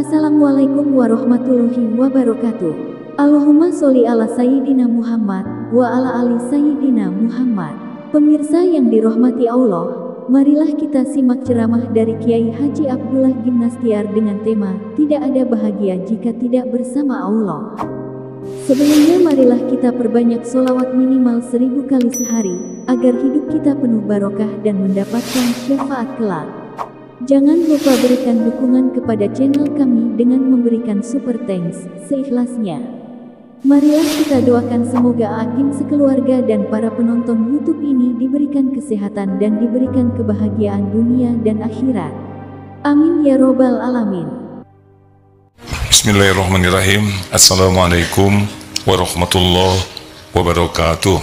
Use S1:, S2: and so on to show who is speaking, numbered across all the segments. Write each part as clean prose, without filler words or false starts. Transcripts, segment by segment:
S1: Assalamualaikum warahmatullahi wabarakatuh. Allahumma sholli ala Sayyidina Muhammad wa ala ali Sayyidina Muhammad. Pemirsa yang dirahmati Allah, marilah kita simak ceramah dari Kiai Haji Abdullah Gimnastiar dengan tema "Tidak ada bahagia jika tidak bersama Allah". Sebelumnya marilah kita perbanyak sholawat minimal 1000 kali sehari, agar hidup kita penuh barokah dan mendapatkan syafaat kelak. Jangan lupa berikan dukungan kepada channel kami dengan memberikan super thanks seikhlasnya. Marilah kita doakan semoga Agim sekeluarga dan para penonton YouTube ini diberikan kesehatan dan diberikan kebahagiaan dunia dan akhirat. Amin ya robbal alamin.
S2: Bismillahirrahmanirrahim. Assalamualaikum warahmatullahi wabarakatuh.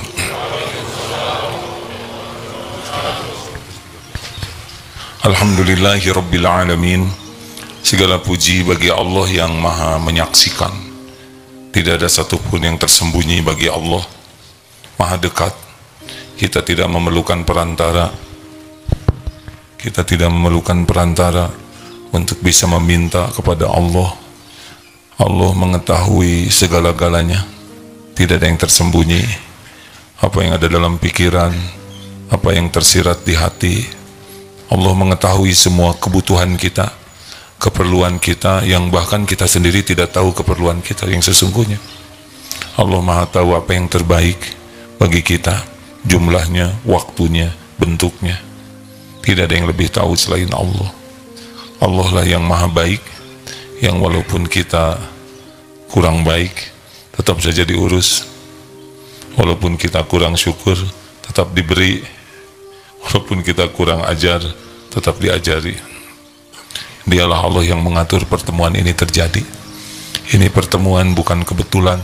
S2: Alhamdulillahi Rabbil Alamin. Segala puji bagi Allah yang maha menyaksikan. Tidak ada satupun yang tersembunyi bagi Allah. Maha dekat. Kita tidak memerlukan perantara. Kita tidak memerlukan perantara untuk bisa meminta kepada Allah. Allah mengetahui segala-galanya. Tidak ada yang tersembunyi. Apa yang ada dalam pikiran, apa yang tersirat di hati, Allah mengetahui semua kebutuhan kita, keperluan kita, yang bahkan kita sendiri tidak tahu keperluan kita yang sesungguhnya. Allah maha tahu apa yang terbaik bagi kita, jumlahnya, waktunya, bentuknya. Tidak ada yang lebih tahu selain Allah. Allah lah yang maha baik, yang walaupun kita kurang baik, tetap saja diurus. Walaupun kita kurang syukur, tetap diberi. Walaupun kita kurang ajar, tetap diajari. Dialah Allah yang mengatur pertemuan ini terjadi. Ini pertemuan bukan kebetulan.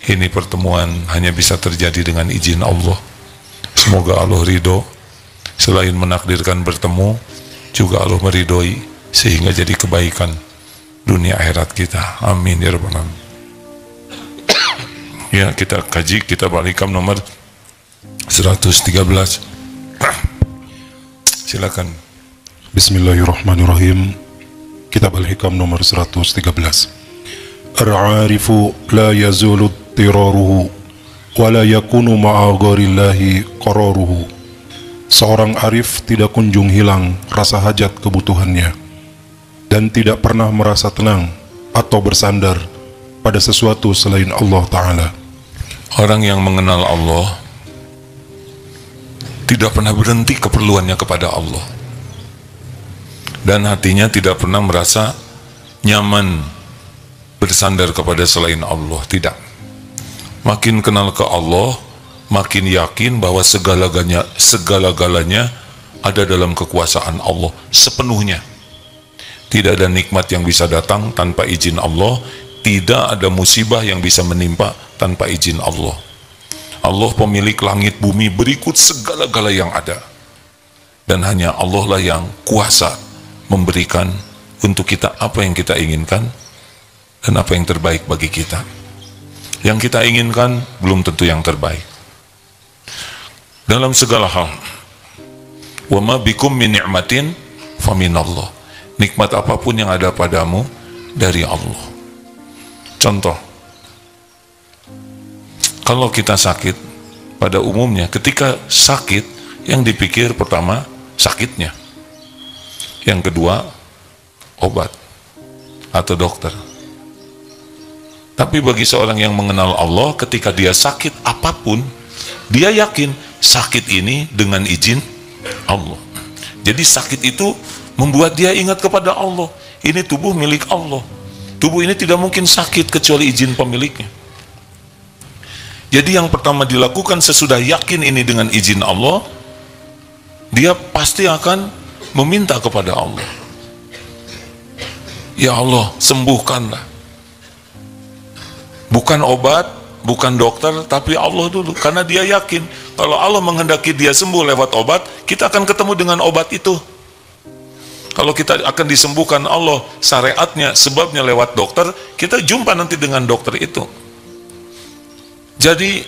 S2: Ini pertemuan hanya bisa terjadi dengan izin Allah. Semoga Allah ridho. Selain menakdirkan bertemu, juga Allah meridhoi sehingga jadi kebaikan dunia akhirat kita. Amin ya rabbal alamin. Ya, kita kaji kitab Al-Hikam nomor 113. Silakan.
S3: Bismillahirrahmanirrahim. Kitab Al-Hikam nomor 113. Ar-'arifu la yazulu tiraruhu wa la yakunu ma'a gharillahi qararuhu. Seorang arif tidak kunjung hilang rasa hajat kebutuhannya dan tidak pernah merasa tenang atau bersandar pada sesuatu selain Allah Ta'ala.
S2: Orang yang mengenal Allah tidak pernah berhenti keperluannya kepada Allah, dan hatinya tidak pernah merasa nyaman bersandar kepada selain Allah. Tidak. Makin kenal ke Allah, makin yakin bahwa segala-galanya ada dalam kekuasaan Allah sepenuhnya. Tidak ada nikmat yang bisa datang tanpa izin Allah. Tidak ada musibah yang bisa menimpa tanpa izin Allah. Allah pemilik langit bumi berikut segala-gala yang ada, dan hanya Allah lah yang kuasa memberikan untuk kita apa yang kita inginkan dan apa yang terbaik bagi kita. Yang kita inginkan belum tentu yang terbaik dalam segala hal. Wa ma bikum min ni'matin fa minallah. Nikmat apapun yang ada padamu dari Allah. Contoh, kalau kita sakit, pada umumnya ketika sakit, yang dipikir pertama sakitnya, yang kedua obat atau dokter. Tapi bagi seorang yang mengenal Allah, ketika dia sakit apapun, dia yakin sakit ini dengan izin Allah. Jadi sakit itu membuat dia ingat kepada Allah. Ini tubuh milik Allah. Tubuh ini tidak mungkin sakit kecuali izin pemiliknya. Jadi yang pertama dilakukan sesudah yakin ini dengan izin Allah, dia pasti akan meminta kepada Allah. Ya Allah, sembuhkanlah. Bukan obat, bukan dokter, tapi Allah dulu. Karena dia yakin, kalau Allah menghendaki dia sembuh lewat obat, kita akan ketemu dengan obat itu. Kalau kita akan disembuhkan Allah, syariatnya, sebabnya lewat dokter, kita jumpa nanti dengan dokter itu. Jadi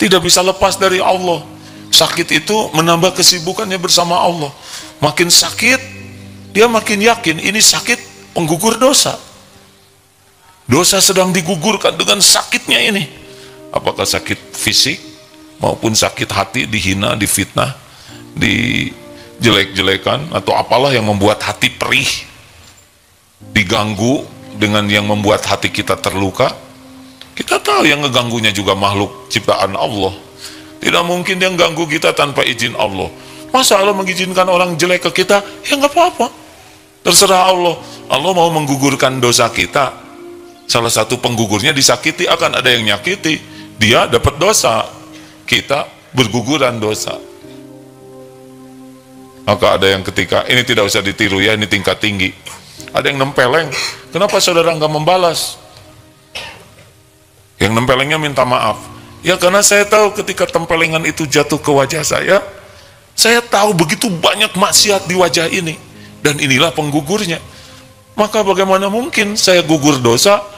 S2: tidak bisa lepas dari Allah. Sakit itu menambah kesibukannya bersama Allah. Makin sakit, dia makin yakin ini sakit penggugur dosa. Dosa sedang digugurkan dengan sakitnya ini. Apakah sakit fisik maupun sakit hati, dihina, difitnah, dijelek-jelekan, atau apalah yang membuat hati perih, diganggu dengan yang membuat hati kita terluka. Kita tahu yang ngeganggunya juga makhluk ciptaan Allah. Tidak mungkin dia ganggu kita tanpa izin Allah. Masa Allah mengizinkan orang jelek ke kita? Ya nggak apa-apa, terserah Allah. Allah mau menggugurkan dosa kita. Salah satu penggugurnya disakiti, akan ada yang nyakiti, dia dapat dosa, kita berguguran dosa. Maka ada yang ketika, ini tidak usah ditiru ya, ini tingkat tinggi, ada yang nempeleng. Kenapa saudara nggak membalas? Yang nempelengnya minta maaf. Ya karena saya tahu ketika tempelengan itu jatuh ke wajah saya tahu begitu banyak maksiat di wajah ini, dan inilah penggugurnya. Maka bagaimana mungkin saya gugur dosa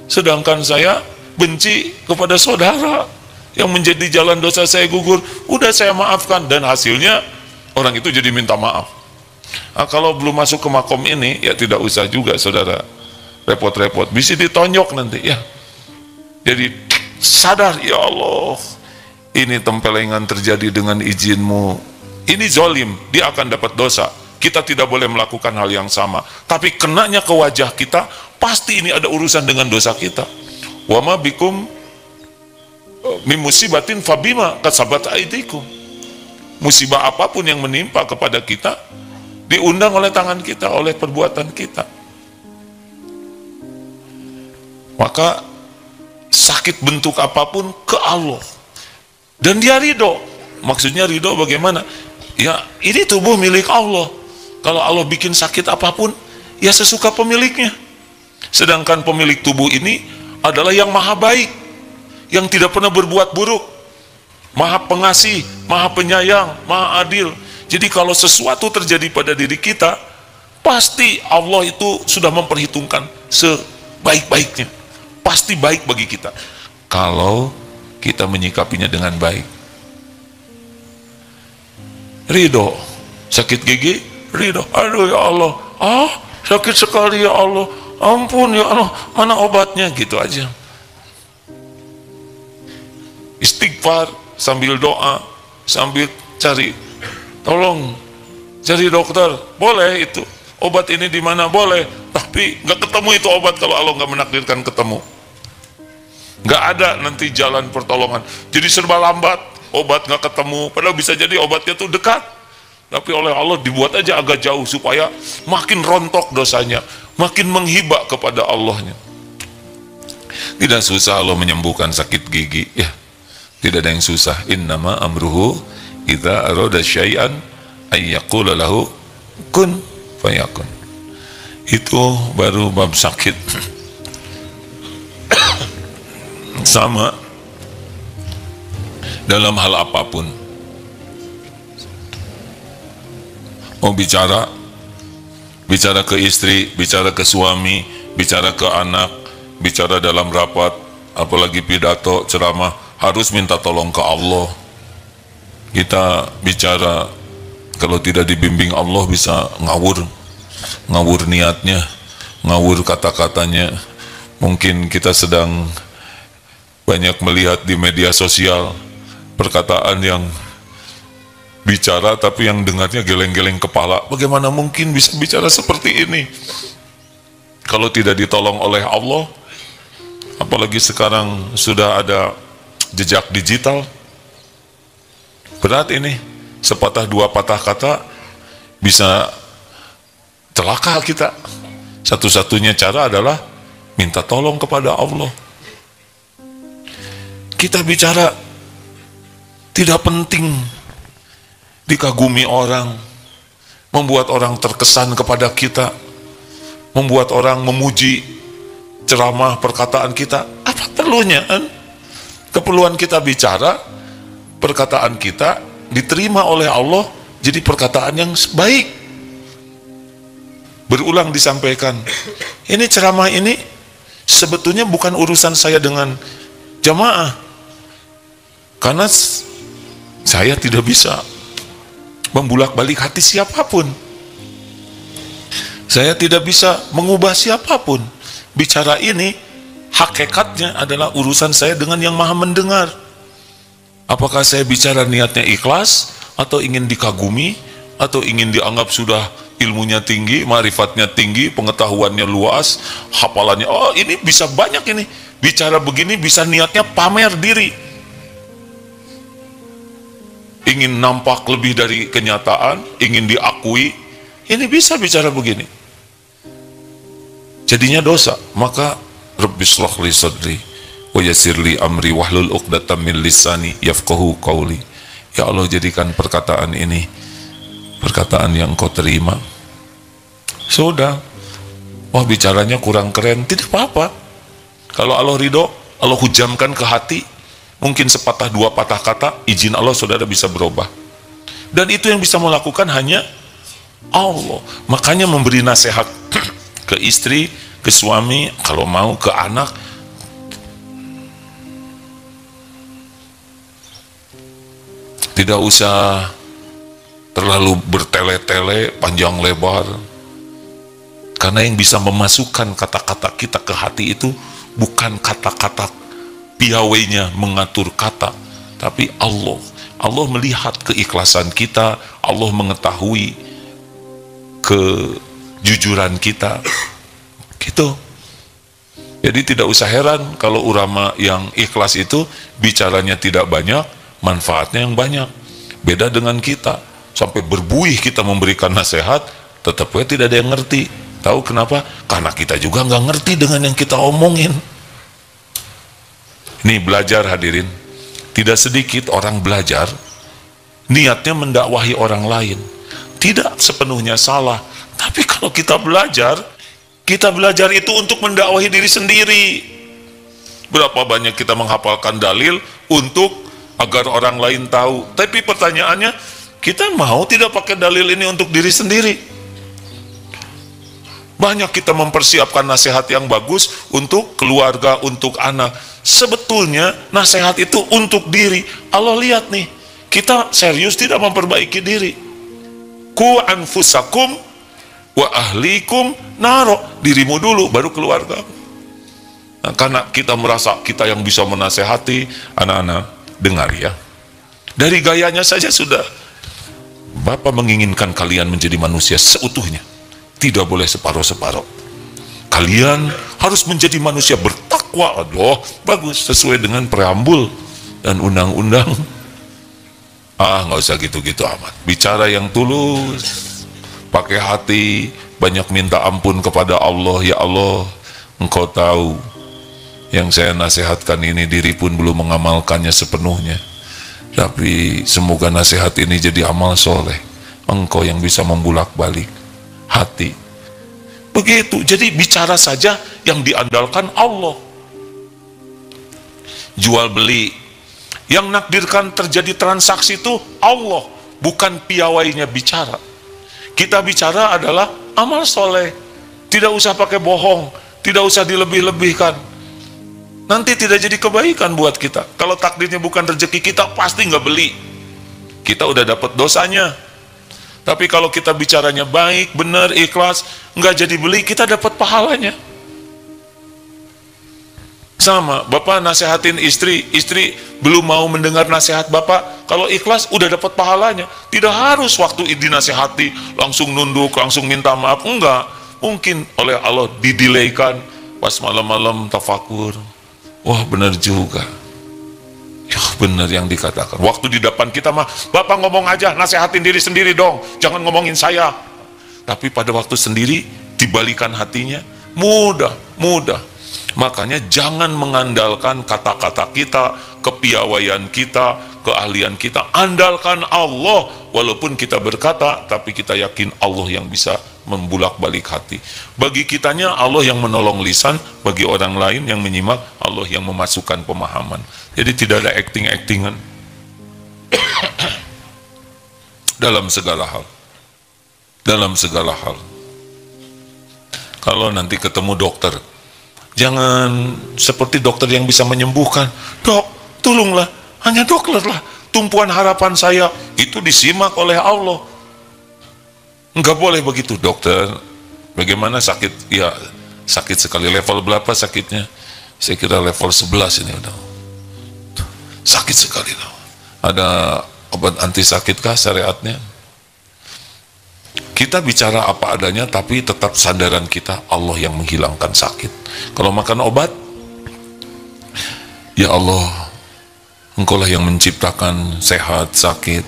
S2: sedangkan saya benci kepada saudara yang menjadi jalan dosa saya gugur? Udah saya maafkan, dan hasilnya orang itu jadi minta maaf. Nah, kalau belum masuk ke makom ini, ya tidak usah juga saudara repot-repot, bisa ditonjok nanti ya. Jadi sadar, ya Allah, ini tempelengan terjadi dengan izinmu, ini zolim, dia akan dapat dosa. Kita tidak boleh melakukan hal yang sama, tapi kenanya ke wajah kita, pasti ini ada urusan dengan dosa kita. Wa ma bikum min musibatin fabima kasabat aidikum. Musibah apapun yang menimpa kepada kita diundang oleh tangan kita, oleh perbuatan kita. Maka sakit bentuk apapun ke Allah, dan dia ridho. Maksudnya ridho bagaimana? Ya ini tubuh milik Allah. Kalau Allah bikin sakit apapun, ya sesuka pemiliknya. Sedangkan pemilik tubuh ini adalah yang maha baik, yang tidak pernah berbuat buruk, maha pengasih, maha penyayang, maha adil. Jadi kalau sesuatu terjadi pada diri kita, pasti Allah itu sudah memperhitungkan sebaik-baiknya. Pasti baik bagi kita kalau kita menyikapinya dengan baik. Ridho, sakit gigi, ridho. Aduh ya Allah, sakit sekali ya Allah, ampun ya Allah, mana obatnya? Gitu aja. Istighfar sambil doa, sambil cari, tolong cari dokter, boleh itu. Obat ini di mana? Boleh, tapi nggak ketemu itu obat kalau Allah nggak menakdirkan ketemu. Nggak ada nanti jalan pertolongan, jadi serba lambat, obat nggak ketemu, padahal bisa jadi obatnya tuh dekat, tapi oleh Allah dibuat aja agak jauh supaya makin rontok dosanya, makin menghibak kepada Allahnya. Tidak susah Allah menyembuhkan sakit gigi ya, tidak ada yang susah. Innama amruhu idza arada syai'an ay yaqula lahu kun fayakun. Itu baru bab sakit. Sama dalam hal apapun, mau bicara ke istri, bicara ke suami, bicara ke anak, bicara dalam rapat, apalagi pidato, ceramah, harus minta tolong ke Allah. Kita bicara, kalau tidak dibimbing Allah bisa ngawur niatnya, ngawur kata-katanya. Mungkin kita sedang banyak melihat di media sosial perkataan yang bicara tapi yang dengarnya geleng-geleng kepala. Bagaimana mungkin bisa bicara seperti ini kalau tidak ditolong oleh Allah? Apalagi sekarang sudah ada jejak digital. Berat ini, sepatah dua patah kata bisa celaka kita. Satu-satunya cara adalah minta tolong kepada Allah. Kita bicara tidak penting dikagumi orang, membuat orang terkesan kepada kita, membuat orang memuji ceramah perkataan kita. Apa perlunya? Keperluan kita bicara, perkataan kita diterima oleh Allah jadi perkataan yang baik. Berulang disampaikan, ini ceramah ini sebetulnya bukan urusan saya dengan jamaah, karena saya tidak bisa membulak-balik hati siapapun. Saya tidak bisa mengubah siapapun. Bicara ini, hakikatnya adalah urusan saya dengan yang maha mendengar. Apakah saya bicara niatnya ikhlas, atau ingin dikagumi, atau ingin dianggap sudah ilmunya tinggi, marifatnya tinggi, pengetahuannya luas, hafalannya, oh ini bisa banyak ini. Bicara begini bisa niatnya pamer diri. Ingin nampak lebih dari kenyataan, ingin diakui, ini bisa bicara begini. Jadinya dosa. Maka Rabbi shrah li sadri wa yassir li amri wahlul 'uqdatam min lisani yafqahu qawli. Ya Allah, jadikan perkataan ini perkataan yang Engkau terima. Sudah. Wah, bicaranya kurang keren, tidak apa-apa. Kalau Allah ridho, Allah hujamkan ke hati, mungkin sepatah dua patah kata, izin Allah saudara bisa berubah. Dan itu yang bisa melakukan hanya Allah. Makanya memberi nasihat ke istri, ke suami, kalau mau ke anak, tidak usah terlalu bertele-tele panjang lebar, karena yang bisa memasukkan kata-kata kita ke hati itu bukan kata-kata piawainya mengatur kata, tapi Allah. Allah melihat keikhlasan kita, Allah mengetahui kejujuran kita, gitu. Jadi tidak usah heran kalau ulama yang ikhlas itu bicaranya tidak banyak, manfaatnya yang banyak. Beda dengan kita, sampai berbuih kita memberikan nasihat, tetapnya tidak ada yang ngerti. Tahu kenapa? Karena kita juga nggak ngerti dengan yang kita omongin. Nih, belajar hadirin, tidak sedikit orang belajar niatnya mendakwahi orang lain, tidak sepenuhnya salah. Tapi kalau kita belajar itu untuk mendakwahi diri sendiri. Berapa banyak kita menghafalkan dalil untuk agar orang lain tahu, tapi pertanyaannya, kita mau tidak pakai dalil ini untuk diri sendiri? Banyak kita mempersiapkan nasihat yang bagus untuk keluarga, untuk anak. Sebetulnya nasihat itu untuk diri. Allah lihat nih, kita serius tidak memperbaiki diri. Ku anfusakum wa ahlikum naro. Dirimu dulu, baru keluarga. Nah, karena kita merasa kita yang bisa menasehati, anak-anak dengar ya, dari gayanya saja sudah. Bapak menginginkan kalian menjadi manusia seutuhnya, tidak boleh separuh-separuh. Kalian harus menjadi manusia bertakwa. Aduh, bagus, sesuai dengan preambul dan undang-undang. Nggak usah gitu-gitu amat. Bicara yang tulus, pakai hati, banyak minta ampun kepada Allah. Ya Allah, Engkau tahu yang saya nasihatkan ini, diri pun belum mengamalkannya sepenuhnya, tapi semoga nasihat ini jadi amal soleh. Engkau yang bisa membulak-balik hati. Begitu. Jadi bicara saja yang diandalkan Allah. Jual beli, yang nakdirkan terjadi transaksi itu Allah, bukan piawainya bicara. Kita bicara adalah amal soleh, tidak usah pakai bohong, tidak usah dilebih-lebihkan. Nanti tidak jadi kebaikan buat kita. Kalau takdirnya bukan rezeki kita, pasti nggak beli. Kita udah dapat dosanya. Tapi kalau kita bicaranya baik, benar, ikhlas, nggak jadi beli, kita dapat pahalanya. Sama, Bapak nasehatin istri, istri belum mau mendengar nasihat Bapak, kalau ikhlas udah dapat pahalanya. Tidak harus waktu dinasehati langsung nunduk, langsung minta maaf, enggak. Mungkin oleh Allah didelaykan, pas malam-malam tafakur. Wah, benar juga. Ya, benar yang dikatakan. Waktu di depan kita mah, Bapak ngomong aja, nasehatin diri sendiri dong, jangan ngomongin saya. Tapi pada waktu sendiri, dibalikan hatinya, mudah. Makanya jangan mengandalkan kata-kata kita, kepiawaian kita, keahlian kita. Andalkan Allah, walaupun kita berkata, tapi kita yakin Allah yang bisa membulak-balik hati. Bagi kitanya Allah yang menolong lisan, bagi orang lain yang menyimak, Allah yang memasukkan pemahaman. Jadi tidak ada acting-actingan dalam segala hal. Kalau nanti ketemu dokter, jangan seperti dokter yang bisa menyembuhkan. Dok, tolonglah, hanya dokter lah, tumpuan harapan saya. Itu disimak oleh Allah. Enggak boleh begitu. Dokter, Bagaimana sakit? Ya sakit sekali. Level berapa sakitnya? Saya kira level 11 ini udah. Sakit sekali loh. Ada obat anti sakit kah syariatnya? Kita bicara apa adanya, tapi tetap sandaran kita Allah yang menghilangkan sakit. Kalau makan obat, ya Allah, Engkaulah yang menciptakan sehat, sakit.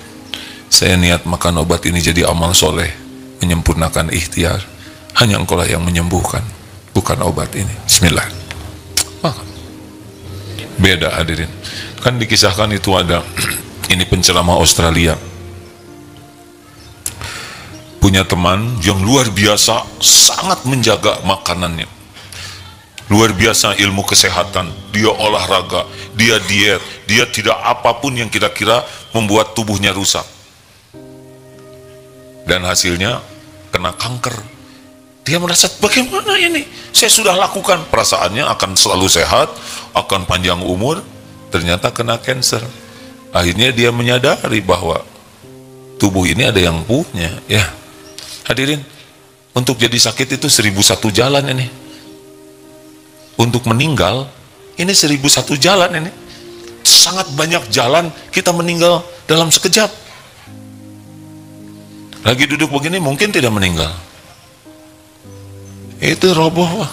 S2: Saya niat makan obat ini jadi amal soleh, menyempurnakan ikhtiar. Hanya Engkaulah yang menyembuhkan, bukan obat ini. Bismillah. Makan. Beda hadirin. Kan dikisahkan itu ada, ini penceramah Australia, punya teman yang luar biasa, sangat menjaga makanannya, luar biasa ilmu kesehatan, dia olahraga, dia diet, dia tidak apapun yang kira-kira membuat tubuhnya rusak, dan hasilnya kena kanker. Dia merasa, bagaimana ini, saya sudah lakukan, perasaannya akan selalu sehat, akan panjang umur, ternyata kena cancer. Akhirnya dia menyadari bahwa tubuh ini ada yang punya, ya. Hadirin, untuk jadi sakit itu 1001 jalan ini. Untuk meninggal, ini 1001 jalan ini. Sangat banyak jalan kita meninggal dalam sekejap. Lagi duduk begini mungkin tidak meninggal. Itu roboh.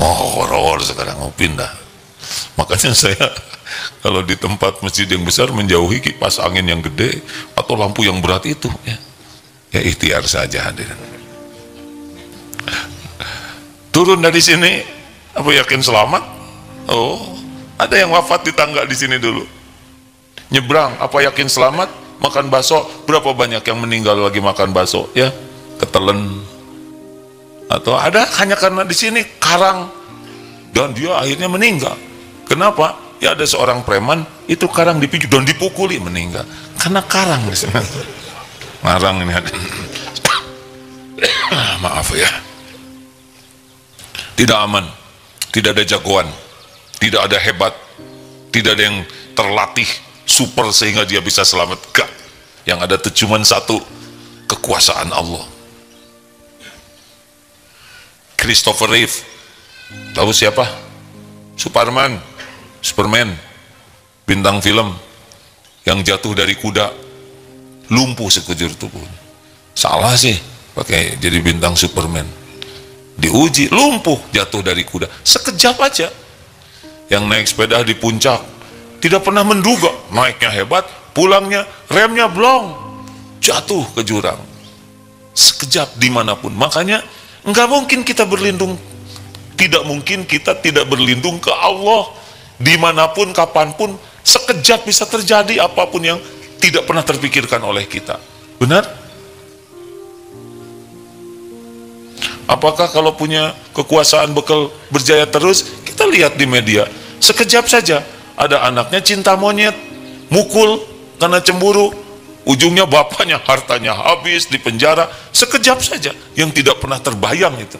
S2: Oh, horor sekarang mau pindah. Makanya saya kalau di tempat masjid yang besar menjauhi kipas angin yang gede atau lampu yang berat itu, ya. Ya ikhtiar saja hadirin. Turun dari sini, apa yakin selamat? Oh, ada yang wafat di tangga di sini dulu. Nyebrang, apa yakin selamat? Makan bakso, berapa banyak yang meninggal lagi makan bakso? Ya, ketelen. Atau ada hanya karena di sini karang dan dia akhirnya meninggal. Kenapa? Ya ada seorang preman itu karang dipicu dan dipukuli meninggal karena karang di sini. Ngarang ini ada. Maaf ya, tidak aman, tidak ada jagoan, tidak ada hebat, tidak ada yang terlatih super sehingga dia bisa selamat. Gak, yang ada itu cuma satu, kekuasaan Allah. Christopher Reeve, tahu siapa? Superman, bintang film yang jatuh dari kuda, lumpuh sekujur tubuh. Salah sih pakai jadi bintang Superman. Diuji, lumpuh, jatuh dari kuda sekejap aja. Yang naik sepeda di puncak tidak pernah menduga naiknya hebat, pulangnya remnya blong, jatuh ke jurang sekejap dimanapun. Makanya nggak mungkin kita berlindung, tidak mungkin kita tidak berlindung ke Allah dimanapun, kapanpun. Sekejap bisa terjadi apapun yang tidak pernah terpikirkan oleh kita. Benar? Apakah kalau punya kekuasaan bekal berjaya terus? Kita lihat di media, sekejap saja ada anaknya cinta monyet, mukul karena cemburu, ujungnya bapaknya hartanya habis di penjara. Sekejap saja, yang tidak pernah terbayang itu.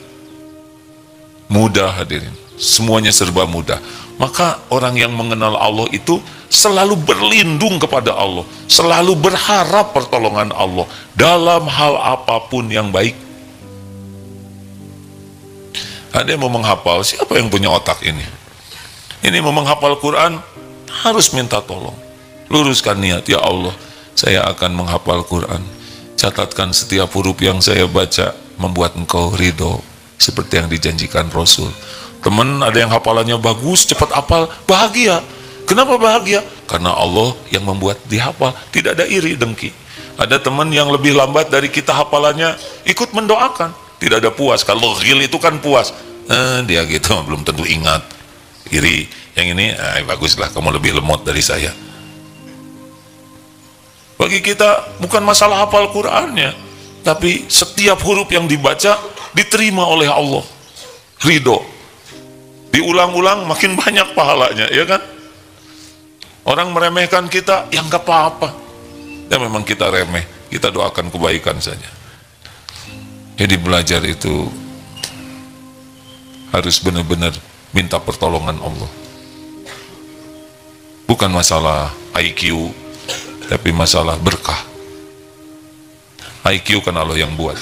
S2: Mudah hadirin, semuanya serba mudah. Maka orang yang mengenal Allah itu selalu berlindung kepada Allah, selalu berharap pertolongan Allah dalam hal apapun yang baik. Ada yang mau menghafal, siapa yang punya otak ini? Ini mau menghafal Quran, harus minta tolong. Luruskan niat, ya Allah, saya akan menghafal Quran. Catatkan setiap huruf yang saya baca membuat Engkau ridho, seperti yang dijanjikan Rasul. Teman ada yang hafalannya bagus, cepat hafal, bahagia. Kenapa bahagia? Karena Allah yang membuat dihafal, tidak ada iri dengki. Ada teman yang lebih lambat dari kita hafalannya, ikut mendoakan, tidak ada puas. Kalau ghil itu kan puas, dia gitu belum tentu ingat, iri. Yang ini baguslah, kamu lebih lemot dari saya. Bagi kita bukan masalah hafal Qur'annya, tapi setiap huruf yang dibaca diterima oleh Allah, ridho. Diulang-ulang makin banyak pahalanya, ya kan? Orang meremehkan kita, ya nggak apa-apa. Ya memang kita remeh, kita doakan kebaikan saja. Jadi belajar itu harus benar-benar minta pertolongan Allah. Bukan masalah IQ, tapi masalah berkah. IQ kan Allah yang buat.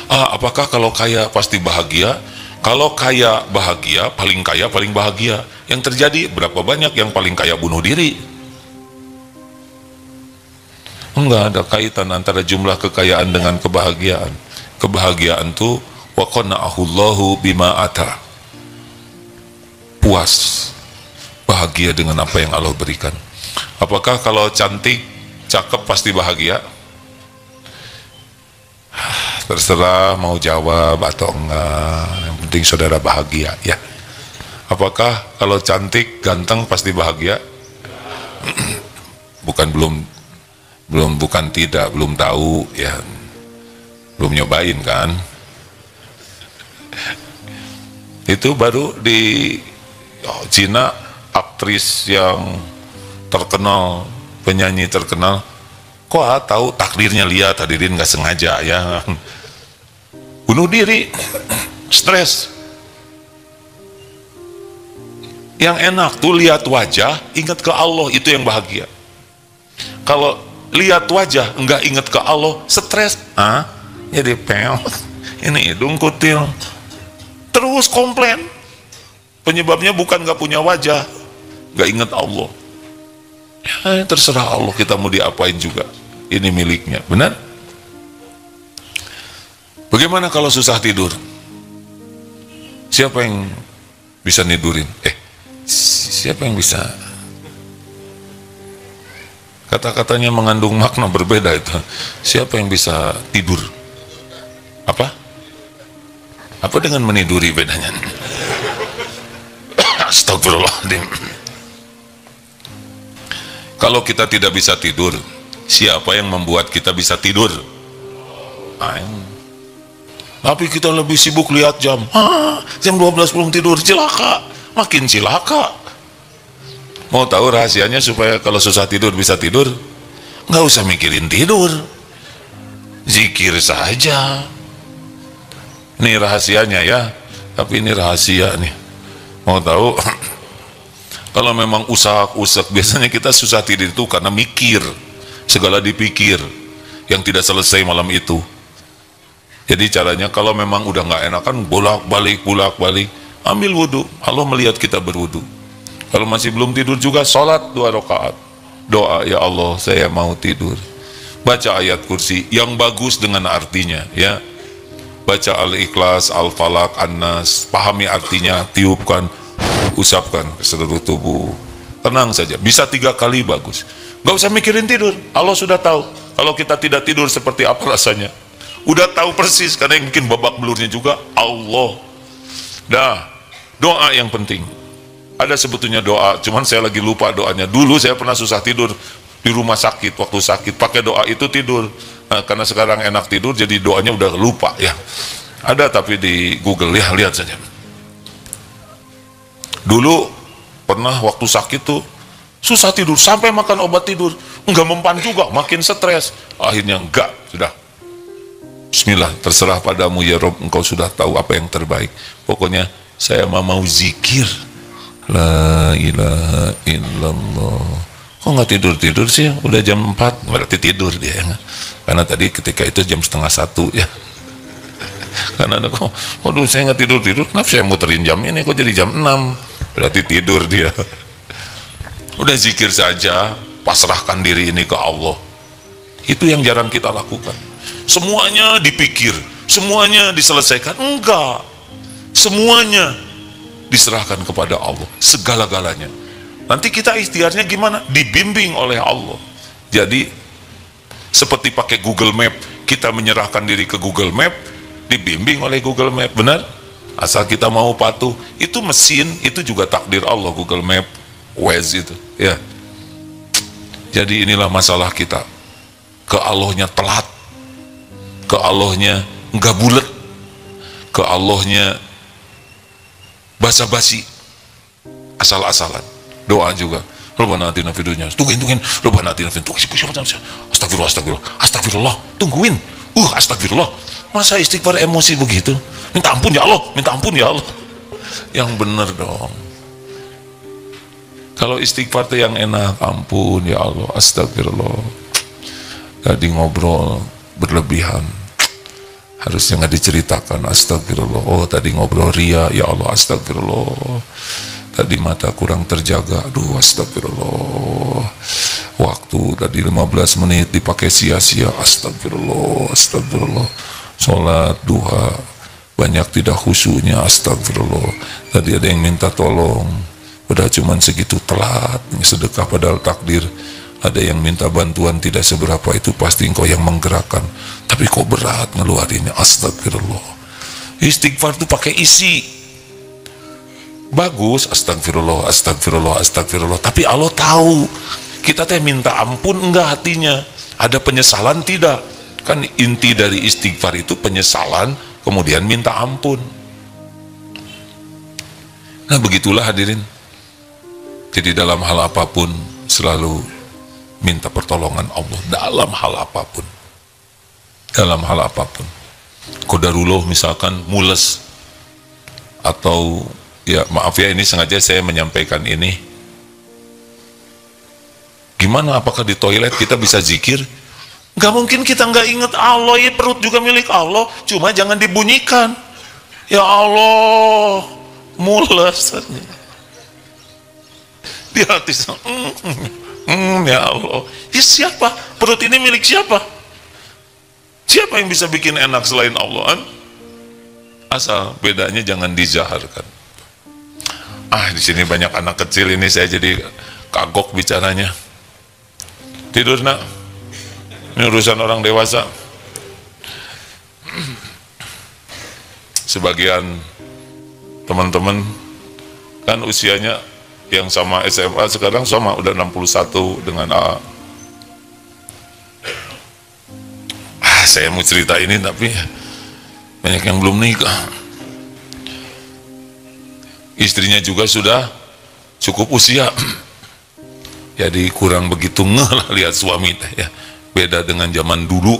S2: Apakah kalau kaya pasti bahagia? Kalau kaya bahagia, paling kaya paling bahagia. Yang terjadi, berapa banyak yang paling kaya bunuh diri? Enggak ada kaitan antara jumlah kekayaan dengan kebahagiaan. Kebahagiaan itu wa qana'ahullahu bima ata. Puas, bahagia dengan apa yang Allah berikan. Apakah kalau cantik, cakep pasti bahagia? Terserah mau jawab atau enggak, yang penting saudara bahagia ya. Apakah kalau cantik, ganteng pasti bahagia? Bukan tidak, belum tahu ya, belum nyobain kan. Itu baru di Cina, aktris yang terkenal, penyanyi terkenal, kok tahu takdirnya, lihat hadirin nggak sengaja ya, bunuh diri, stres. Yang enak tuh lihat wajah, ingat ke Allah, itu yang bahagia. Kalau lihat wajah nggak ingat ke Allah, stres, jadi peot, ini hidung kutil, terus komplain. Penyebabnya bukan nggak punya wajah, nggak ingat Allah. Terserah Allah, kita mau diapain juga, ini miliknya, benar? Bagaimana kalau susah tidur? Siapa yang bisa nidurin? Siapa yang bisa? Kata-katanya mengandung makna berbeda itu. Siapa yang bisa tidur? Apa dengan meniduri bedanya? Astagfirullahaladzim. Kalau kita tidak bisa tidur, siapa yang membuat kita bisa tidur? Tapi kita lebih sibuk lihat jam. Jam 12 belum tidur, cilaka. Makin cilaka. Mau tahu rahasianya supaya kalau susah tidur bisa tidur? Nggak usah mikirin tidur, zikir saja. Ini rahasianya ya, tapi ini rahasia nih. Mau tahu? Kalau memang usak-usak, biasanya kita susah tidur itu karena mikir, segala dipikir, yang tidak selesai malam itu. Jadi caranya kalau memang udah nggak enakan, bolak-balik, ambil wudhu. Allah melihat kita berwudhu. Kalau masih belum tidur juga, sholat 2 rakaat. Doa, ya Allah, saya mau tidur. Baca ayat kursi yang bagus dengan artinya, ya. Baca Al-Ikhlas, Al-Falaq, An-Nas, pahami artinya, tiupkan, usapkan ke seluruh tubuh. Tenang saja, bisa 3 kali bagus. Gak usah mikirin tidur, Allah sudah tahu. Kalau kita tidak tidur seperti apa rasanya. Udah tahu persis, karena yang bikin babak belurnya juga Allah. Doa yang penting. Ada sebetulnya doa, cuman saya lagi lupa doanya. Dulu saya pernah susah tidur di rumah sakit, waktu sakit pakai doa itu tidur. Karena sekarang enak tidur, jadi doanya udah lupa ya. Ada tapi di Google ya, lihat saja. Dulu pernah waktu sakit tuh susah tidur, sampai makan obat tidur enggak mempan juga, makin stres. Akhirnya enggak, sudah. Bismillah, terserah padamu ya Rob, engkau sudah tahu apa yang terbaik. Pokoknya saya mau zikir. La ilaha illallah. Kok nggak tidur sih? Udah jam 4, berarti tidur dia ya. Karena tadi ketika itu jam 12:30 ya. Karena ada kok, waduh saya nggak tidur, kenapa saya muterin jam ini kok jadi jam 6? Berarti tidur dia. Udah zikir saja, pasrahkan diri ini ke Allah. Itu yang jarang kita lakukan. Semuanya dipikir, semuanya diselesaikan, enggak. Semuanya diserahkan kepada Allah, segala-galanya. Nanti kita ikhtiarnya gimana? Dibimbing oleh Allah. Jadi seperti pakai Google Map, kita menyerahkan diri ke Google Map, dibimbing oleh Google Map, benar? Asal kita mau patuh. Itu mesin, itu juga takdir Allah, Google Map, Waze itu ya. Jadi inilah masalah kita. Ke Allahnya telat, ke Allahnya enggak bulet, ke Allahnya basa-basi, asal-asalan. Doa juga, Rabbana atina fid dunya, tungguin, Rabbana atina fid dunya, astagfirullah, tungguin, astagfirullah. Masa istighfar emosi begitu? Minta ampun ya Allah, yang bener dong. Kalau istighfar itu yang enak, ampun ya Allah, astagfirullah. Tadi ngobrol berlebihan, Harusnya nggak diceritakan. Astagfirullah. Oh tadi ngobrol ria, ya Allah astagfirullah. Tadi mata kurang terjaga, aduh astagfirullah. Waktu tadi 15 menit dipakai sia-sia, astagfirullah, astagfirullah. Sholat duha banyak tidak khusyuknya, astagfirullah. Tadi ada yang minta tolong, udah cuman segitu, telat. Sedekah padahal takdir. Ada yang minta bantuan tidak seberapa, itu pasti engkau yang menggerakkan, tapi kok berat ngeluarinnya, astagfirullah. Istighfar itu pakai isi bagus, astagfirullah, astagfirullah, astagfirullah, tapi Allah tahu kita teh minta ampun enggak hatinya, ada penyesalan tidak? Kan inti dari istighfar itu penyesalan, kemudian minta ampun. Nah begitulah hadirin. Jadi dalam hal apapun selalu minta pertolongan Allah, dalam hal apapun. Dalam hal apapun. Qadarullah misalkan mules, atau ya maaf ya, ini sengaja saya menyampaikan ini. Gimana, apakah di toilet kita bisa zikir? Gak mungkin kita nggak ingat Allah, ya perut juga milik Allah, cuma jangan dibunyikan. Ya Allah, mules. Di hati, ya Allah. Ya siapa? Perut ini milik siapa? Siapa yang bisa bikin enak selain Allah? Kan? Asal bedanya jangan dijaharkan. Di sini banyak anak kecil, ini saya jadi kagok bicaranya. Tidur nak, ini urusan orang dewasa. Sebagian teman-teman kan usianya yang sama SMA sekarang sama, udah 61 dengan A. Saya mau cerita ini tapi banyak yang belum nikah. Istrinya juga sudah cukup usia, jadi kurang begitu ngeh lah lihat suami ya. Beda dengan zaman dulu.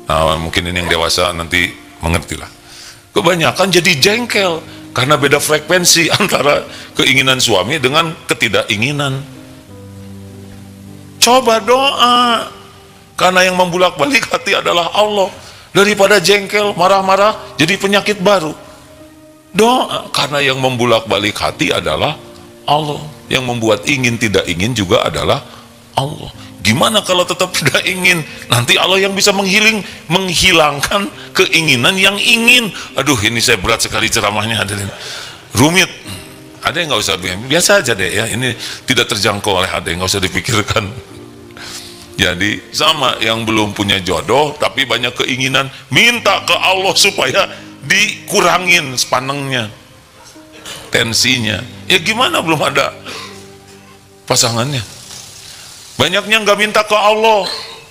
S2: Nah, mungkin ini yang dewasa nanti mengerti lah. Kebanyakan jadi jengkel karena beda frekuensi antara keinginan suami dengan ketidakinginan. Coba doa, karena yang membulak-balik hati adalah Allah. Daripada jengkel, marah-marah, jadi penyakit baru. Doa, karena yang membulak-balik hati adalah Allah. Yang membuat ingin tidak ingin juga adalah Allah. Gimana kalau tetap tidak ingin? Nanti Allah yang bisa menghilangkan keinginan yang ingin. Aduh, ini saya berat sekali ceramahnya, hadirin. Rumit. Ada yang nggak usah, biasa aja deh ya. Ini tidak terjangkau oleh ada yang nggak usah dipikirkan. Jadi sama yang belum punya jodoh tapi banyak keinginan, minta ke Allah supaya dikurangin sepanengnya, tensinya. Ya gimana, belum ada pasangannya. Banyaknya nggak minta ke Allah,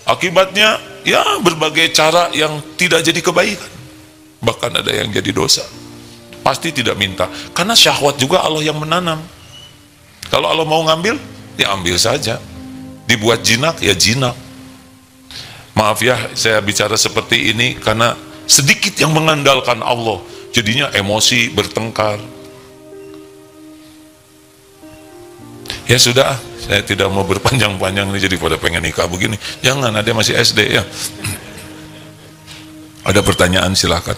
S2: akibatnya ya berbagai cara yang tidak jadi kebaikan, bahkan ada yang jadi dosa. Pasti tidak minta, karena syahwat juga Allah yang menanam. Kalau Allah mau ngambil, ya ambil saja. Dibuat jinak, ya jinak. Maaf ya, saya bicara seperti ini karena sedikit yang mengandalkan Allah, jadinya emosi, bertengkar. Ya sudah, saya tidak mau berpanjang-panjang ini, jadi pada pengen nikah begini. Jangan, ada masih SD ya. Ada pertanyaan silahkan.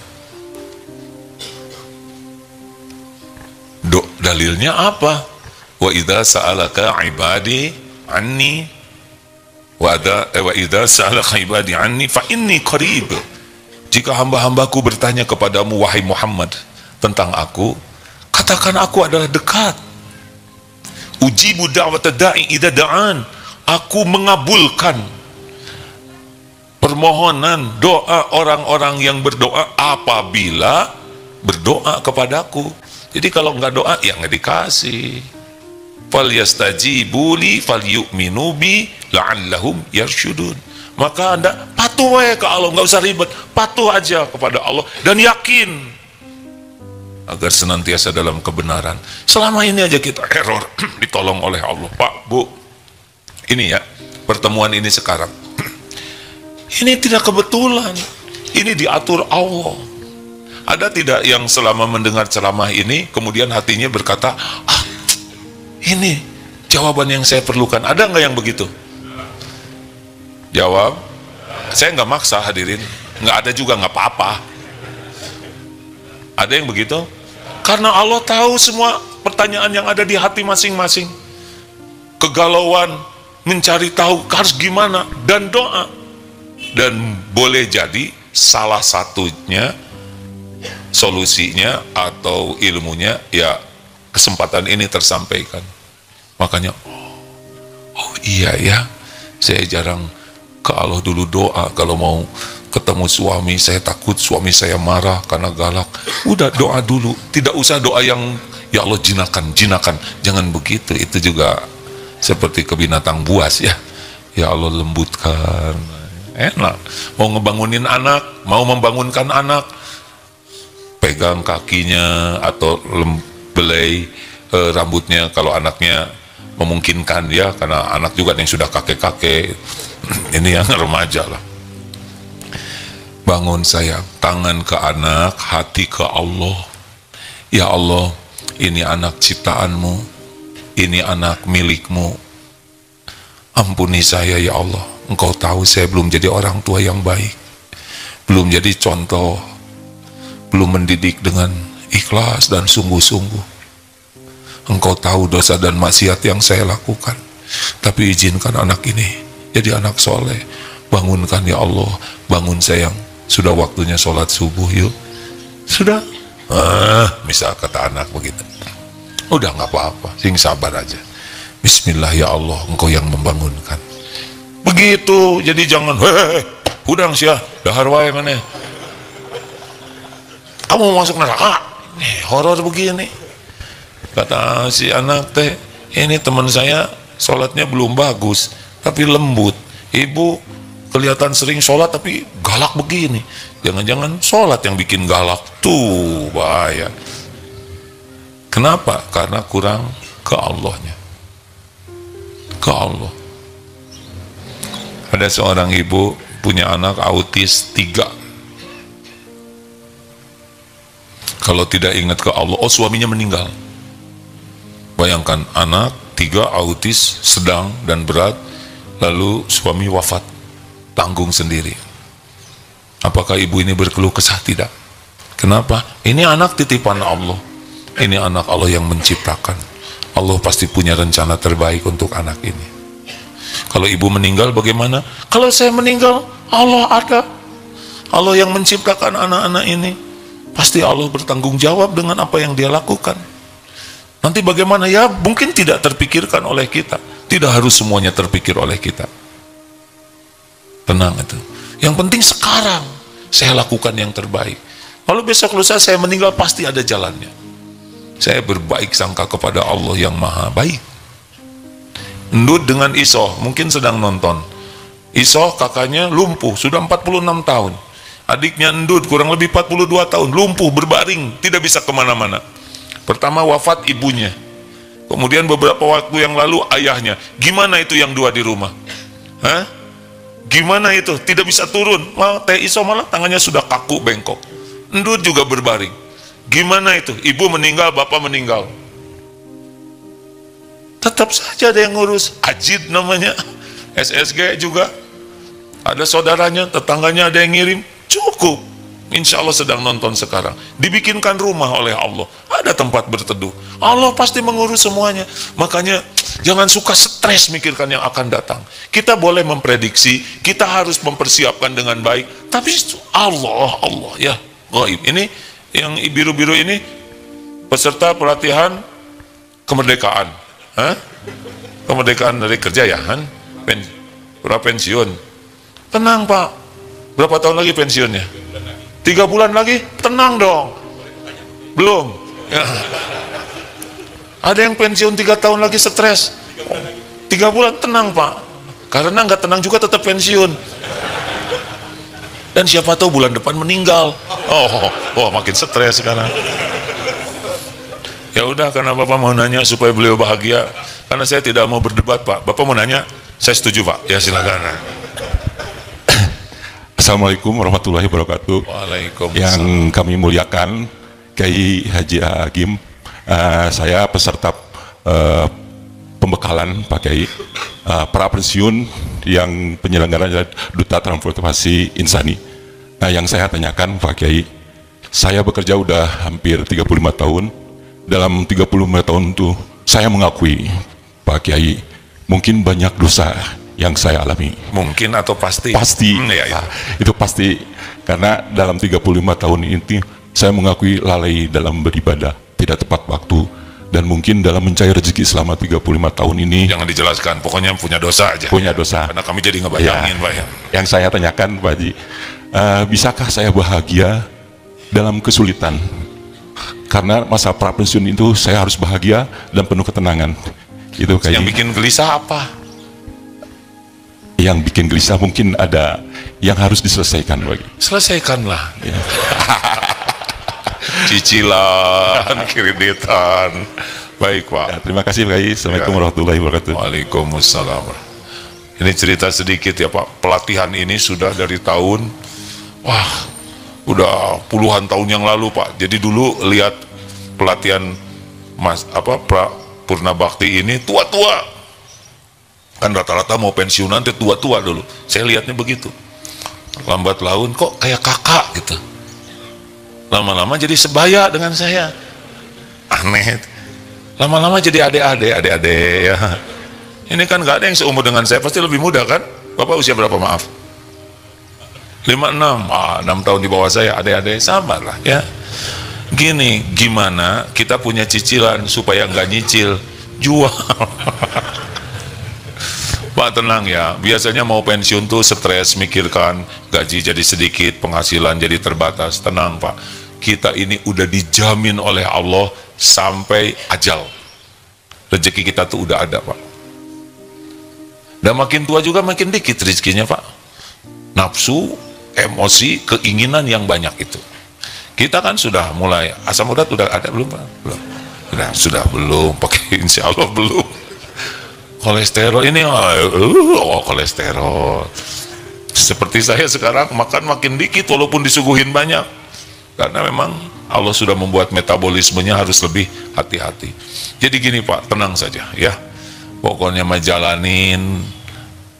S2: Dalilnya apa? Wa idza sa'alaka ibadi anni wa idza sa'alaka ibadi anni fa inni qarib. Jika hamba-hambaku bertanya kepadamu wahai Muhammad tentang aku, katakan aku adalah dekat. Ujibu da'wata da'i idza da'an. Aku mengabulkan permohonan doa orang-orang yang berdoa apabila berdoa kepadaku. Jadi kalau nggak doa ya nggak dikasih. Falyastajibu li falyu'minu bi la'allahum yarsyudun. Maka Anda patuh ke Allah, nggak usah ribet, patuh aja kepada Allah dan yakin agar senantiasa dalam kebenaran. Selama ini aja kita error, ditolong oleh Allah. Pak, Bu, ini ya pertemuan ini sekarang. Ini tidak kebetulan, ini diatur Allah. Ada tidak yang selama mendengar ceramah ini kemudian hatinya berkata, ini jawaban yang saya perlukan? Ada nggak yang begitu? Jawab, saya nggak maksa hadirin. nggak ada juga nggak apa-apa. Ada yang begitu? Karena Allah tahu semua pertanyaan yang ada di hati masing-masing. Kegalauan, mencari tahu harus gimana, dan doa. Dan boleh jadi salah satunya solusinya atau ilmunya ya kesempatan ini tersampaikan. Makanya oh iya ya, saya jarang ke Allah dulu doa kalau mau ketemu suami. Saya takut suami saya marah karena galak. Udah doa dulu, tidak usah doa yang ya Allah jinakan, jangan begitu. Itu juga seperti ke binatang buas ya. Ya Allah lembutkan, enak. Mau ngebangunin anak, mau membangunkan anak, pegang kakinya atau belai rambutnya kalau anaknya memungkinkan ya, karena anak juga yang sudah kakek-kakek ini yang remaja lah. Bangun sayang, tangan ke anak, hati ke Allah. Ya Allah, ini anak ciptaanmu, ini anak milikmu. Ampuni saya ya Allah, Engkau tahu saya belum jadi orang tua yang baik, belum jadi contoh, belum mendidik dengan ikhlas dan sungguh-sungguh. Engkau tahu dosa dan maksiat yang saya lakukan, tapi izinkan anak ini jadi anak soleh. Bangunkan ya Allah, bangun sayang, sudah waktunya sholat subuh yuk. Sudah? Misal kata anak begitu. Udah nggak apa-apa, sing sabar aja. Bismillah ya Allah, Engkau yang membangunkan. Begitu, jadi jangan hudang sia, dahar wae mana. Kamu mau masuk neraka? Horor begini. Kata si anak teh, ini teman saya sholatnya belum bagus, tapi lembut. Ibu kelihatan sering sholat tapi galak begini. Jangan-jangan sholat yang bikin galak, tuh bahaya. Kenapa? Karena kurang ke Allahnya, ke Allah. Ada seorang ibu punya anak autis 3. Kalau tidak ingat ke Allah, oh suaminya meninggal. Bayangkan anak 3 autis sedang dan berat, lalu suami wafat, tanggung sendiri. Apakah ibu ini berkeluh kesah? Tidak. Kenapa? Ini anak titipan Allah, ini anak Allah yang menciptakan. Allah pasti punya rencana terbaik untuk anak ini. Kalau ibu meninggal bagaimana? Kalau saya meninggal, Allah ada, Allah yang menciptakan anak-anak ini, pasti Allah bertanggung jawab dengan apa yang dia lakukan. Nanti bagaimana? Ya mungkin tidak terpikirkan oleh kita. Tidak harus semuanya terpikir oleh kita. Tenang itu. Yang penting sekarang saya lakukan yang terbaik. Lalu besok lusa saya meninggal pasti ada jalannya. Saya berbaik sangka kepada Allah yang maha baik. Ndut dengan Isoh mungkin sedang nonton. Isoh kakaknya lumpuh sudah 46 tahun. Adiknya Ndut kurang lebih 42 tahun, lumpuh berbaring, tidak bisa kemana-mana. Pertama wafat ibunya, kemudian beberapa waktu yang lalu ayahnya. Gimana itu yang 2 di rumah? Hah? Gimana itu? Tidak bisa turun. Teh Isoh malah tangannya sudah kaku bengkok. Ndut juga berbaring. Gimana itu? Ibu meninggal, bapak meninggal. Tetap saja ada yang ngurus. Ajid namanya, SSG juga. Ada saudaranya, tetangganya ada yang ngirim. Cukup. Insya Allah sedang nonton sekarang. Dibikinkan rumah oleh Allah, ada tempat berteduh. Allah pasti mengurus semuanya. Makanya jangan suka stres mikirkan yang akan datang. Kita boleh memprediksi, kita harus mempersiapkan dengan baik, tapi Allah ya gaib. Ini yang biru-biru ini peserta pelatihan kemerdekaan. Kemerdekaan dari kerja ya kan? Pensiun. Tenang Pak, berapa tahun lagi pensiunnya? 3 bulan lagi? Tenang dong. Belum ya. Ada yang pensiun 3 tahun lagi stres. 3 bulan tenang Pak, karena nggak tenang juga tetap pensiun. Dan siapa tahu bulan depan meninggal. Oh makin stres sekarang. Ya udah, karena Bapak mau nanya supaya beliau bahagia, karena saya tidak mau berdebat Pak. Bapak mau nanya, saya setuju Pak. Ya silakan.
S4: Assalamualaikum warahmatullahi wabarakatuh.
S2: Waalaikumsalam.
S4: Yang kami muliakan Kiai Haji Agim, saya peserta pembekalan Pak Kiai, pra pensiun yang penyelenggaranya Duta Transformasi Insani. Nah, yang saya tanyakan Pak Kiai, saya bekerja udah hampir 35 tahun. Dalam 35 tahun itu saya mengakui Pak Kiai, mungkin banyak dosa yang saya alami.
S2: Mungkin atau pasti?
S4: Pasti,
S2: Ya.
S4: itu pasti. Karena dalam 35 tahun ini saya mengakui lalai dalam beribadah, tidak tepat waktu, dan mungkin dalam mencari rezeki selama 35 tahun ini.
S2: Jangan dijelaskan, pokoknya punya dosa aja.
S4: Punya dosa.
S2: Karena kami jadi ngebayangin, Pak ya.
S4: Yang saya tanyakan Pak Haji, bisakah saya bahagia dalam kesulitan? Karena masa prapensiun itu saya harus bahagia dan penuh ketenangan. Itu kayak
S2: Yang bikin gelisah apa?
S4: yang bikin gelisah mungkin ada yang harus diselesaikan Pak Haji.
S2: Selesaikanlah. Cicilan, kreditan. Baik Pak.
S4: Ya, terima kasih Pak Haji. Assalamualaikum warahmatullahi wabarakatuh.
S2: Waalaikumsalam. Ini cerita sedikit ya Pak. Pelatihan ini sudah dari tahun, udah puluhan tahun yang lalu Pak. Jadi dulu lihat pelatihan Purna Bakti ini tua-tua. Kan rata-rata mau pensiunan itu tua-tua dulu. Saya lihatnya begitu. Lambat laun kok kayak kakak gitu. Lama-lama jadi sebaya dengan saya. Aneh. Lama-lama jadi adik-adik ya. Ini kan gak ada yang seumur dengan saya, pasti lebih muda kan? Bapak usia berapa maaf? 56, 6 tahun di bawah saya, adik-adik sabar lah ya. Gini, gimana kita punya cicilan supaya nggak nyicil, jual. Pak tenang ya, biasanya mau pensiun tuh stres, mikirkan gaji jadi sedikit, penghasilan jadi terbatas. Tenang Pak, kita ini udah dijamin oleh Allah sampai ajal. Rezeki kita tuh udah ada Pak. Dan makin tua juga makin dikit rezekinya Pak. Nafsu, emosi, keinginan yang banyak itu. Kita kan sudah mulai, asam urat udah ada belum Pak? Belum. Sudah belum, pakai insya Allah belum. Kolesterol ini, kolesterol. Seperti saya sekarang makan makin dikit walaupun disuguhin banyak. Karena memang Allah sudah membuat metabolismenya harus lebih hati-hati. Jadi gini Pak, tenang saja ya. Pokoknya menjalanin,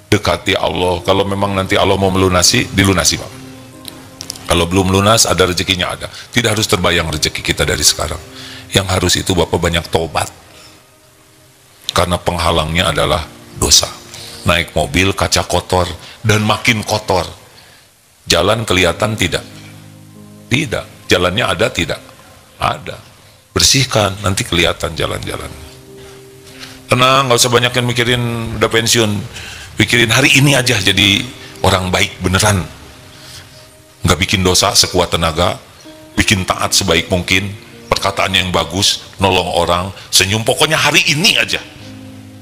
S2: dekati Allah. Kalau memang nanti Allah mau melunasi, dilunasi Pak. Kalau belum lunas, ada rezekinya ada. Tidak harus terbayang rezeki kita dari sekarang. Yang harus itu Bapak banyak tobat. Karena penghalangnya adalah dosa. Naik mobil kaca kotor dan makin kotor. Jalan kelihatan tidak? Tidak. Jalannya ada tidak? Ada. Bersihkan, nanti kelihatan jalan-jalan. Tenang, nggak usah banyak yang mikirin udah pensiun. Pikirin hari ini aja jadi orang baik beneran. Nggak bikin dosa sekuat tenaga, bikin taat sebaik mungkin, perkataannya yang bagus, nolong orang, senyum, pokoknya hari ini aja.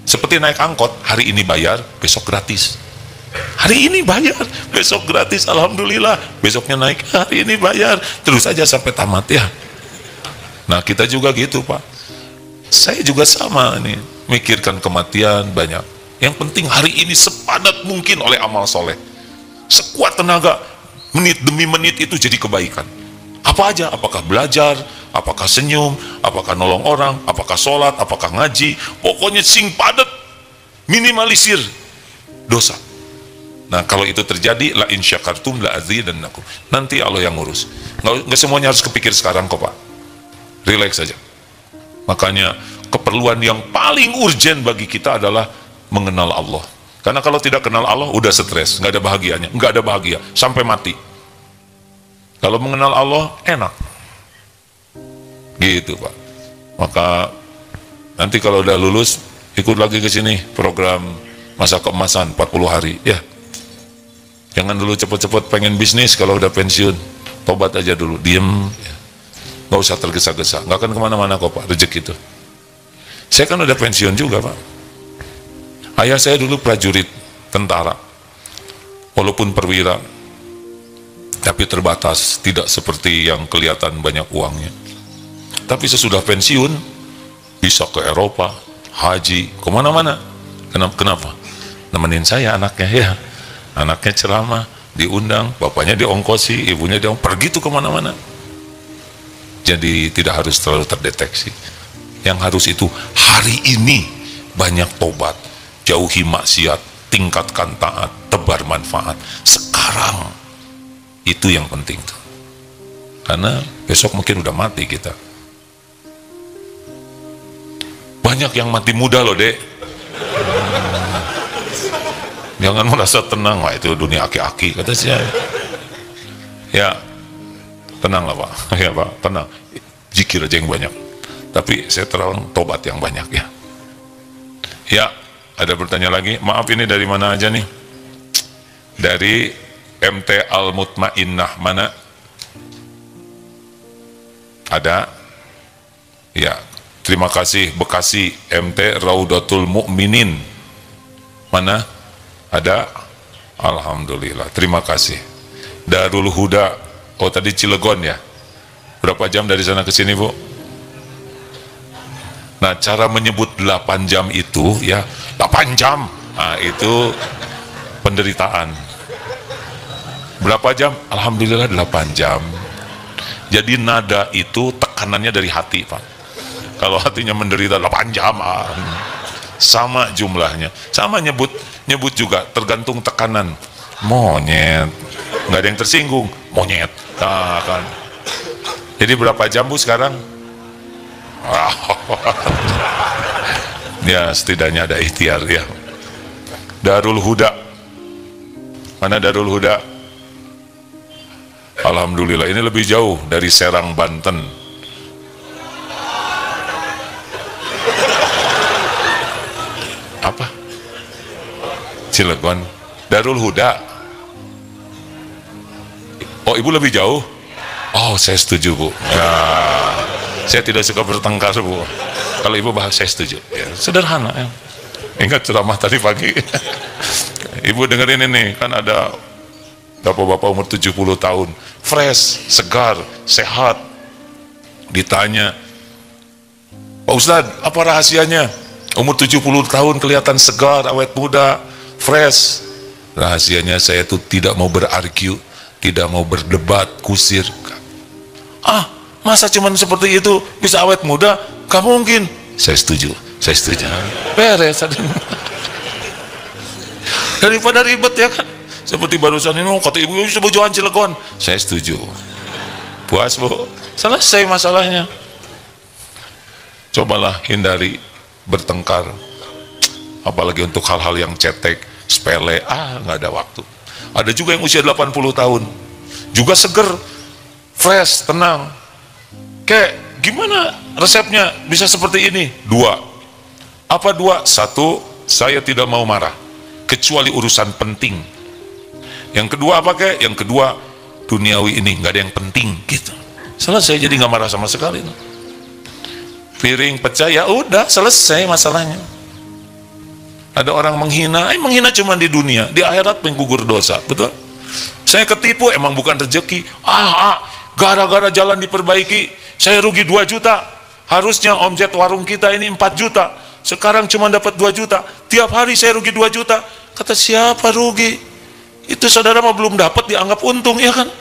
S2: Seperti naik angkot, hari ini bayar, besok gratis. Hari ini bayar, besok gratis, alhamdulillah. Besoknya naik, hari ini bayar, terus aja sampai tamat ya. Nah kita juga gitu Pak. Saya juga sama nih, mikirkan kematian banyak. Yang penting hari ini sepadat mungkin oleh amal soleh. Sekuat tenaga, menit demi menit itu jadi kebaikan. Apa aja, apakah belajar, apakah senyum, apakah nolong orang, apakah sholat, apakah ngaji, pokoknya sing padat, minimalisir dosa. Nah kalau itu terjadi, la in syakartum la azidannakum. Nanti Allah yang ngurus. Nggak semuanya harus kepikir sekarang kok Pak. Relax saja. Makanya keperluan yang paling urgent bagi kita adalah mengenal Allah. Karena kalau tidak kenal Allah, udah stres, nggak ada bahagianya, nggak ada bahagia sampai mati. Kalau mengenal Allah enak, gitu Pak. Maka nanti kalau udah lulus, ikut lagi ke sini program masa keemasan 40 hari, ya. Jangan dulu cepet-cepet pengen bisnis kalau udah pensiun, tobat aja dulu, diem, ya. Nggak usah tergesa-gesa, nggak akan kemana-mana kok Pak, rezeki itu. Saya kan udah pensiun juga Pak. Ayah saya dulu prajurit tentara, walaupun perwira, tapi terbatas, tidak seperti yang kelihatan banyak uangnya. Tapi sesudah pensiun, bisa ke Eropa, haji, kemana-mana. Kenapa? Nemenin saya anaknya ya. Anaknya ceramah, diundang, bapaknya diongkosi, ibunya diongkosi, pergi tuh kemana-mana. Jadi tidak harus terlalu terdeteksi. Yang harus itu hari ini banyak tobat, jauhi maksiat, tingkatkan taat, tebar manfaat. Sekarang Itu yang penting tuh. Karena besok mungkin udah mati kita. Banyak yang mati muda loh, Dek. Jangan merasa tenang, wah itu dunia aki-aki kata saya. Ya, tenang lah Pak. Ya Pak, tenang. Zikir aja yang banyak. Tapi saya terang tobat yang banyak ya. Ya, ada bertanya lagi? Maaf, ini dari mana aja nih? Dari MT Al-Mutmainnah mana? Ada? Ya, terima kasih. Bekasi MT Raudatul Mukminin mana? Ada? Alhamdulillah, terima kasih. Darul Huda, oh tadi Cilegon ya? Berapa jam dari sana ke sini Bu? Nah, cara menyebut 8 jam itu ya, 8 jam, nah itu penderitaan. Berapa jam? Alhamdulillah 8 jam. Jadi nada itu tekanannya dari hati Pak. Kalau hatinya menderita 8 jam, sama jumlahnya, sama nyebut juga tergantung tekanan. Monyet, nggak ada yang tersinggung, monyet, nah, kan. Jadi berapa jam Bu sekarang? Ya setidaknya ada ikhtiar ya. Darul Huda mana? Darul Huda, alhamdulillah ini lebih jauh dari Serang Banten. Apa? Cilegon. Darul Huda. Oh ibu lebih jauh? Oh saya setuju Bu ya, saya tidak suka bertengkar Bu. Kalau ibu bahas saya setuju ya, sederhana ya. Ingat ceramah tadi pagi. Ibu dengerin ini, kan ada bapak-bapak umur 70 tahun fresh, segar, sehat, ditanya, Pak Ustadz apa rahasianya umur 70 tahun kelihatan segar, awet muda, fresh? Rahasianya saya tuh tidak mau berargue, tidak mau berdebat kusir. Masa cuman seperti itu bisa awet muda? Gak mungkin. Saya setuju, saya setuju. Beres. Daripada ribet ya kan. Seperti barusan ini, kata ibu sebujuan Cilegon. Saya setuju. Puas Bu, selesai masalahnya. Cobalah hindari bertengkar, apalagi untuk hal-hal yang cetek, sepele, nggak ada waktu. Ada juga yang usia 80 tahun, juga seger, fresh, tenang. Kayak gimana resepnya bisa seperti ini? 2. Apa 2? 1, saya tidak mau marah, kecuali urusan penting. Yang kedua apa kayak? Yang kedua, duniawi ini nggak ada yang penting gitu. Selesai, jadi nggak marah sama sekali. Piring pecah, ya udah selesai masalahnya. Ada orang menghina, menghina cuma di dunia, di akhirat menggugur dosa, betul? Saya ketipu, emang bukan rezeki. Gara-gara jalan diperbaiki, saya rugi 2 juta. Harusnya omset warung kita ini 4 juta. Sekarang cuma dapat 2 juta. Tiap hari saya rugi 2 juta. Kata siapa rugi? Itu saudara mah belum dapat dianggap untung, ya kan?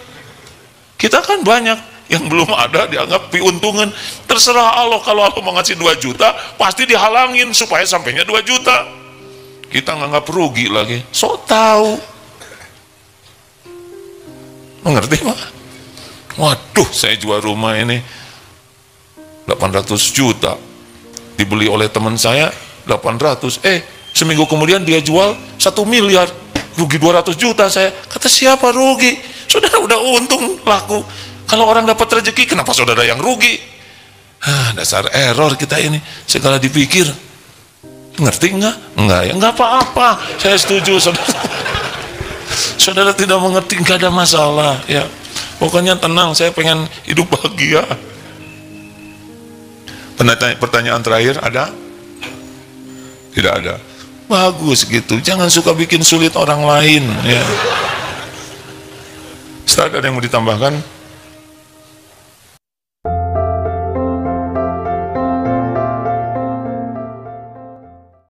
S2: Kita kan banyak yang belum ada dianggap piuntungan. Terserah Allah, kalau Allah mau ngasih 2 juta pasti dihalangin supaya sampainya 2 juta. Kita nganggap rugi lagi, sok tahu. Mengerti Pak? Waduh, saya jual rumah ini 800 juta, dibeli oleh teman saya 800, seminggu kemudian dia jual 1 miliar, rugi 200 juta saya. Kata siapa rugi? Saudara udah untung laku. Kalau orang dapat rezeki, kenapa saudara yang rugi? Dasar error kita ini, segala dipikir. Ngerti enggak? Enggak ya, enggak apa-apa, saya setuju saudara. Saudara tidak mengerti, enggak ada masalah ya. Pokoknya tenang, saya pengen hidup bahagia. Pertanyaan terakhir ada? Tidak ada. Bagus gitu, jangan suka bikin sulit orang lain ya. Ustaz, ada yang mau ditambahkan?